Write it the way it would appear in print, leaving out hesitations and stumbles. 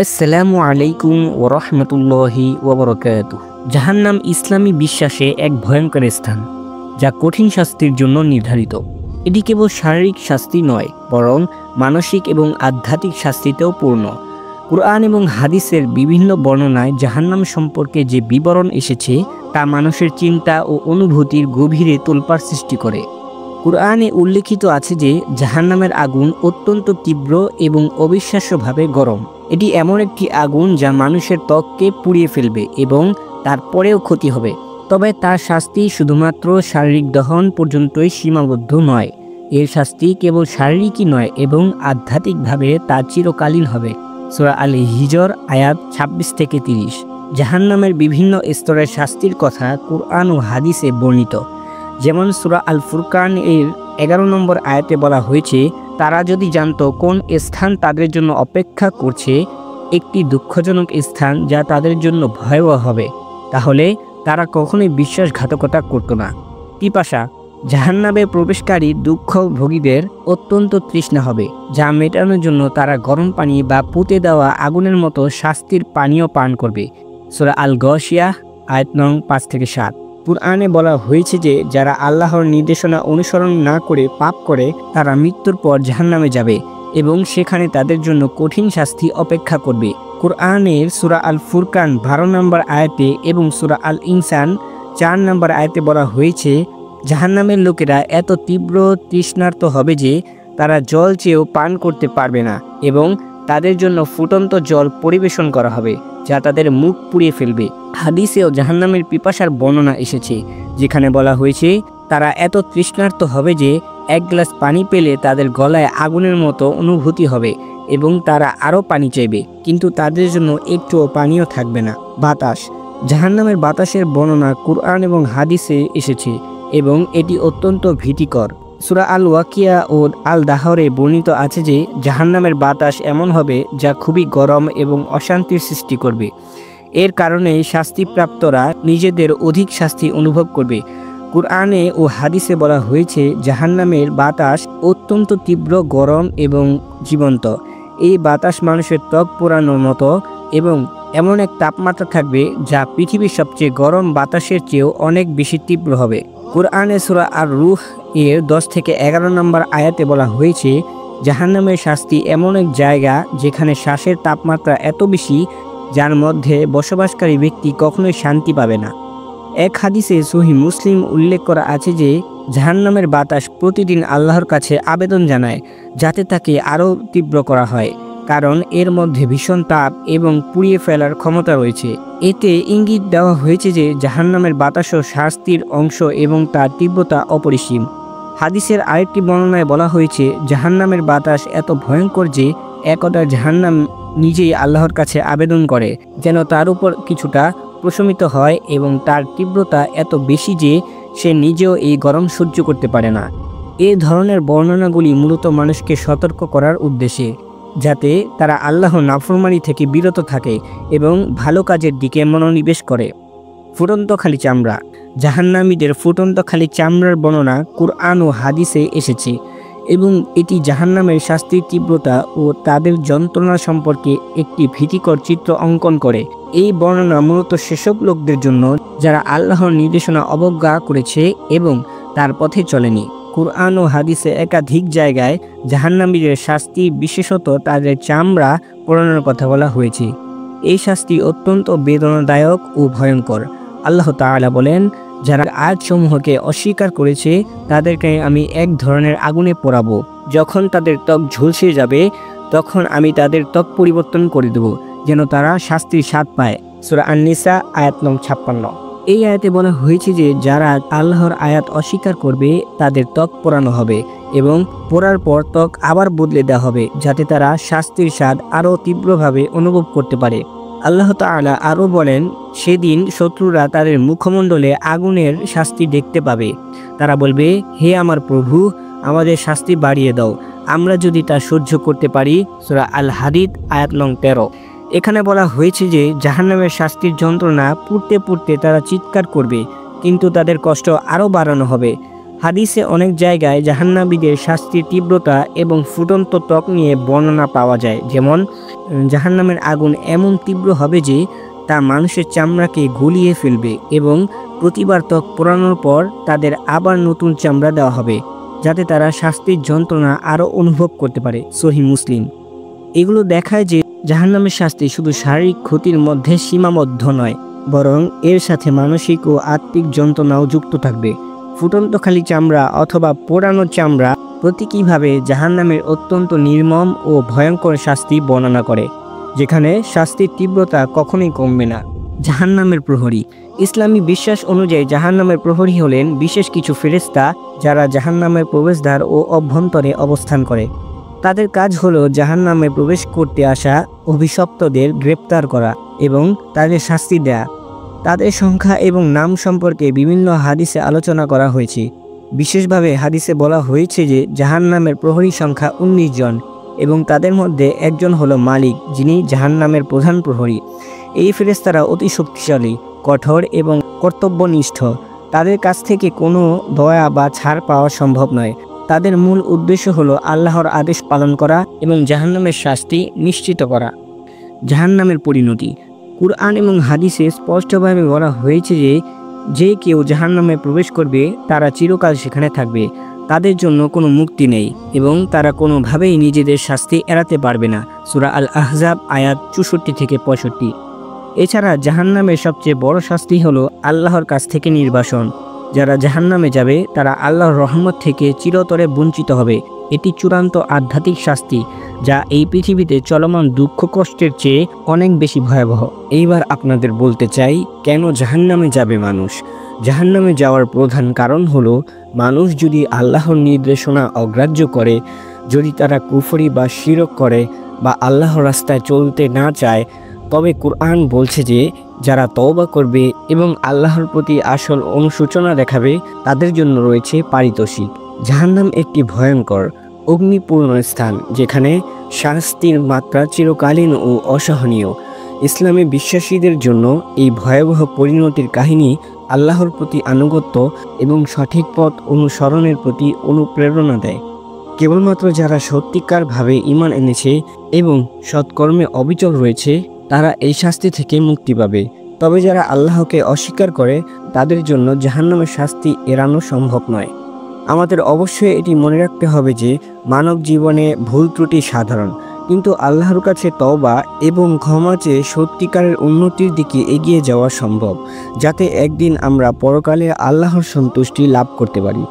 আসসালামু আলাইকুম ওরহমতুল্লাহি ওবরকাতুহ। জাহান্নাম ইসলামী বিশ্বাসে এক ভয়ঙ্কর স্থান, যা কঠিন শাস্তির জন্য নির্ধারিত। এটি কেবল শারীরিক শাস্তি নয়, বরং মানসিক এবং আধ্যাত্মিক শাস্তিতেও পূর্ণ। কুরআন এবং হাদিসের বিভিন্ন বর্ণনায় জাহান্নাম সম্পর্কে যে বিবরণ এসেছে, তা মানুষের চিন্তা ও অনুভূতির গভীরে তোলপাড় সৃষ্টি করে। কুরআনে উল্লেখিত আছে যে জাহান্নামের আগুন অত্যন্ত তীব্র এবং অবিশ্বাস্যভাবে গরম। এটি এমন একটি আগুন যা মানুষের ত্বককে পুড়িয়ে ফেলবে এবং তারপরেও ক্ষতি হবে। তবে তার শাস্তি শুধুমাত্র শারীরিক দহন পর্যন্তই সীমাবদ্ধ নয়। এর শাস্তি কেবল শারীরিকই নয় এবং আধ্যাত্মিকভাবে তা চিরকালীন হবে। সূরা আল হিজর আয়াত 26-30। জাহান্নামের বিভিন্ন স্তরের শাস্তির কথা কুরআন ও হাদিসে বর্ণিত। যেমন সূরা আল ফুরকান এর 11 নম্বর আয়াতে বলা হয়েছে, তারা যদি জানতো কোন স্থান তাদের জন্য অপেক্ষা করছে, একটি দুঃখজনক স্থান যা তাদের জন্য ভয়াবহ হবে, তাহলে তারা কখনোই বিশ্বাসঘাতকতা করত না। পিপাসা, জাহান্নামে প্রবেশকারী দুঃখভোগীদের অত্যন্ত তৃষ্ণা হবে, যা মেটানোর জন্য তারা গরম পানি বা পুঁতে দেওয়া আগুনের মতো শাস্তির পানীয় পান করবে। সূরা আল গাশিয়া আয়াত নং 5-7। কুরআনে বলা হয়েছে যে যারা আল্লাহর নির্দেশনা অনুসরণ না করে পাপ করে, তারা মৃত্যুর পর জাহান্নামে যাবে এবং সেখানে তাদের জন্য কঠিন শাস্তি অপেক্ষা করবে। কুরআনের সূরা আল ফুরকান 12 নম্বর আয়াতে এবং সূরা আল ইনসান 4 নম্বর আয়াতে বলা হয়েছে, জাহান্নামের লোকেরা এত তীব্র তৃষ্ণার্ত হবে যে তারা জল চেয়েও পান করতে পারবে না এবং তাদের জন্য ফুটন্ত জল পরিবেশন করা হবে, যা তাদের মুখ পুড়িয়ে ফেলবে। হাদিসেও জাহান্নামের পিপাসার বর্ণনা এসেছে, যেখানে বলা হয়েছে তারা এত তৃষ্ণার্ত হবে যে এক গ্লাস পানি পেলে তাদের গলায় আগুনের মতো অনুভূতি হবে এবং তারা আরও পানি চাইবে, কিন্তু তাদের জন্য একটুও পানিও থাকবে না। বাতাস, জাহান্নামের বাতাসের বর্ণনা কুরআন এবং হাদিসে এসেছে এবং এটি অত্যন্ত ভীতিকর। সূরা আল ওয়াকিয়া ও আল দাহরে বর্ণিত আছে যে জাহান্নামের বাতাস এমন হবে যা খুবই গরম এবং অশান্তির সৃষ্টি করবে। এর কারণে শাস্তিপ্রাপ্তরা নিজেদের অধিক শাস্তি অনুভব করবে। কুরআনে ও হাদিসে বলা হয়েছে জাহান্নামের বাতাস অত্যন্ত তীব্র গরম এবং জীবন্ত। এই বাতাস মানুষের ত্বক পোড়ানোর মতো এবং এমন এক তাপমাত্রা থাকবে যা পৃথিবীর সবচেয়ে গরম বাতাসের চেয়েও অনেক বেশি তীব্র হবে। কুরআনে সূরা আর রূহ এর 10-11 নম্বর আয়াতে বলা হয়েছে, জাহান্নামের শাস্তি এমন এক জায়গা যেখানে শ্বাসের তাপমাত্রা এত বেশি যার মধ্যে বসবাসকারী ব্যক্তি কখনোই শান্তি পাবে না। এক হাদিসে সহিহ মুসলিম উল্লেখ করা আছে যে জাহান্নামের বাতাস প্রতিদিন আল্লাহর কাছে আবেদন জানায় যাতে তাকে আরও তীব্র করা হয়, কারণ এর মধ্যে ভীষণ তাপ এবং পুড়িয়ে ফেলার ক্ষমতা রয়েছে। এতে ইঙ্গিত দেওয়া হয়েছে যে জাহান্নামের বাতাসও শাস্তির অংশ এবং তার তীব্রতা অপরিসীম। হাদিসের আরেকটি বর্ণনায় বলা হয়েছে জাহান্নামের বাতাস এত ভয়ঙ্কর যে একদা জাহান্নাম নিজেই আল্লাহর কাছে আবেদন করে যেন তার উপর কিছুটা প্রশমিত হয় এবং তার তীব্রতা এত বেশি যে সে নিজেও এই গরম সহ্য করতে পারে না। এই ধরনের বর্ণনাগুলি মূলত মানুষকে সতর্ক করার উদ্দেশ্যে, যাতে তারা আল্লাহর নাফরমানি থেকে বিরত থাকে এবং ভালো কাজের দিকে মনোনিবেশ করে। ফুটন্ত খালি চামড়া, জাহান্নামীদের ফুটন্ত খালি চামড়ার বর্ণনা কুরআন ও হাদিসে এসেছে এবং এটি জাহান্নামের শাস্তির তীব্রতা ও তাদের যন্ত্রণা সম্পর্কে একটি ভীতিকর চিত্র অঙ্কন করে। এই বর্ণনা মূলত সেসব লোকদের জন্য যারা আল্লাহর নির্দেশনা অবজ্ঞা করেছে এবং তার পথে চলেনি। কুরআন ও হাদিসে একাধিক জায়গায় জাহান্নামীদের শাস্তি, বিশেষত তাদের চামড়া পোড়ানোর কথা বলা হয়েছে। এই শাস্তি অত্যন্ত বেদনাদায়ক ও ভয়ঙ্কর। আল্লাহ তাআলা বলেন, যারা আয়াতসমূহকে অস্বীকার করেছে তাদেরকে আমি এক ধরনের আগুনে পোড়াবো। যখন তাদের ত্বক ঝলসে যাবে তখন আমি তাদের ত্বক পরিবর্তন করে দেব যেন তারা শাস্তির স্বাদ পায়। সূরা আন-নিসা আয়াত নং 56। এই আয়াতে বলা হয়েছে যে যারা আল্লাহর আয়াত অস্বীকার করবে তাদের ত্বক পোড়ানো হবে এবং পোড়ার পর ত্বক আবার বদলে দেওয়া হবে যাতে তারা শাস্তির স্বাদ আরও তীব্রভাবে অনুভব করতে পারে। আল্লাহ তাআলা আরও বলেন, সেদিন শত্রুরা তাদের মুখমণ্ডলে আগুনের শাস্তি দেখতে পাবে। তারা বলবে, হে আমার প্রভু, আমাদের শাস্তি বাড়িয়ে দাও, আমরা যদি তা সহ্য করতে পারি। সূরা আল হাদিদ আয়াত নং 13। এখানে বলা হয়েছে যে জাহান্নামের শাস্তির যন্ত্রণা পুড়তে পুড়তে তারা চিৎকার করবে, কিন্তু তাদের কষ্ট আরও বাড়ানো হবে। হাদিসে অনেক জায়গায় জাহান্নামীদের শাস্তির তীব্রতা এবং ফুটন্ত ত্বক নিয়ে বর্ণনা পাওয়া যায়। যেমন জাহান্নামের আগুন এমন তীব্র হবে যে তা মানুষের চামড়াকে গলিয়ে ফেলবে এবং প্রতিবার ত্বক পোড়ানোর পর তাদের আবার নতুন চামড়া দেওয়া হবে, যাতে তারা শাস্তির যন্ত্রণা আরও অনুভব করতে পারে। সহিহ মুসলিম। এগুলো দেখায় যে জাহান্নামের শাস্তি শুধু শারীরিক ক্ষতির মধ্যে সীমাবদ্ধ নয়, বরং এর সাথে মানসিক ও আত্মিক যন্ত্রণাও যুক্ত থাকবে। ফুটন্ত খালি চামড়া অথবা পোড়ানো চামড়া প্রতীকীভাবে জাহান্নামের অত্যন্ত নির্মম ও ভয়ঙ্কর শাস্তি বর্ণনা করে, যেখানে শাস্তির তীব্রতা কখনোই কমবে না। জাহান্নামের প্রহরী। ইসলামী বিশ্বাস অনুযায়ী জাহান্নামের প্রহরী হলেন বিশেষ কিছু ফেরেশতা যারা জাহান্নামের প্রবেশদ্বার ও অভ্যন্তরে অবস্থান করে। তাদের কাজ হলো জাহান্নামে প্রবেশ করতে আসা অভিশপ্তদের গ্রেপ্তার করা এবং তাদের শাস্তি দেয়া। তাদের সংখ্যা এবং নাম সম্পর্কে বিভিন্ন হাদিসে আলোচনা করা হয়েছে। বিশেষভাবে হাদিসে বলা হয়েছে যে জাহান্নামের প্রহরী সংখ্যা 19 জন এবং তাদের মধ্যে একজন হলো মালিক, যিনি জাহান্নামের প্রধান প্রহরী। এই ফেরেশতারা অতি শক্তিশালী, কঠোর এবং কর্তব্যনিষ্ঠ। তাদের কাছ থেকে কোনো দয়া বা ছাড় পাওয়া সম্ভব নয়। তাদের মূল উদ্দেশ্য হলো আল্লাহর আদেশ পালন করা এবং জাহান্নামের শাস্তি নিশ্চিত করা। জাহান্নামের পরিণতি। কুরআন এবং হাদিসে স্পষ্টভাবে বলা হয়েছে যে যে কেউ জাহান্নামে প্রবেশ করবে তারা চিরকাল সেখানে থাকবে। তাদের জন্য কোনো মুক্তি নেই এবং তারা কোনোভাবেই নিজেদের শাস্তি এড়াতে পারবে না। সূরা আল আহজাব আয়াত 64 থেকে 65। এছাড়া জাহান্নামের সবচেয়ে বড় শাস্তি হলো আল্লাহর কাছ থেকে নির্বাসন। যারা জাহান্নামে যাবে তারা আল্লাহর রহমত থেকে চিরতরে বঞ্চিত হবে। এটি চূড়ান্ত আধ্যাত্মিক শাস্তি, যা এই পৃথিবীতে চলমান দুঃখ কষ্টের চেয়ে অনেক বেশি ভয়াবহ। এইবার আপনাদের বলতে চাই, কেন জাহান্নামে যাবে মানুষ? জাহান্নামে যাওয়ার প্রধান কারণ হলো মানুষ যদি আল্লাহর নির্দেশনা অগ্রাহ্য করে, যদি তারা কুফরি বা শিরক করে বা আল্লাহর রাস্তায় চলতে না চায়, তবে কুরআন বলছে যে যারা তওবা করবে এবং আল্লাহর প্রতি আসল অনুশোচনা দেখাবে তাদের জন্য রয়েছে পারিতোষিক। জাহান্নাম একটি ভয়ঙ্কর অগ্নিপূর্ণ স্থান, যেখানে শাস্তির মাত্রা চিরকালীন ও অসহনীয়। ইসলামী বিশ্বাসীদের জন্য এই ভয়াবহ পরিণতির কাহিনী আল্লাহর প্রতি আনুগত্য এবং সঠিক পথ অনুসরণের প্রতি অনুপ্রেরণা দেয়। কেবলমাত্র যারা সত্যিকারভাবে ঈমান এনেছে এবং সৎকর্মে অবিচল রয়েছে তারা এই শাস্তি থেকে মুক্তি পাবে। তবে যারা আল্লাহকে অস্বীকার করে তাদের জন্য জাহান্নামের শাস্তি এড়ানো সম্ভব নয়। আমাদের অবশ্যই এটি মনে রাখতে হবে যে মানব জীবনে ভুল ত্রুটি সাধারণ, কিন্তু আল্লাহর কাছে তওবা এবং ক্ষমা চেয়ে সত্যিকারের উন্নতির দিকে এগিয়ে যাওয়া সম্ভব, যাতে একদিন আমরা পরকালে আল্লাহর সন্তুষ্টি লাভ করতে পারি।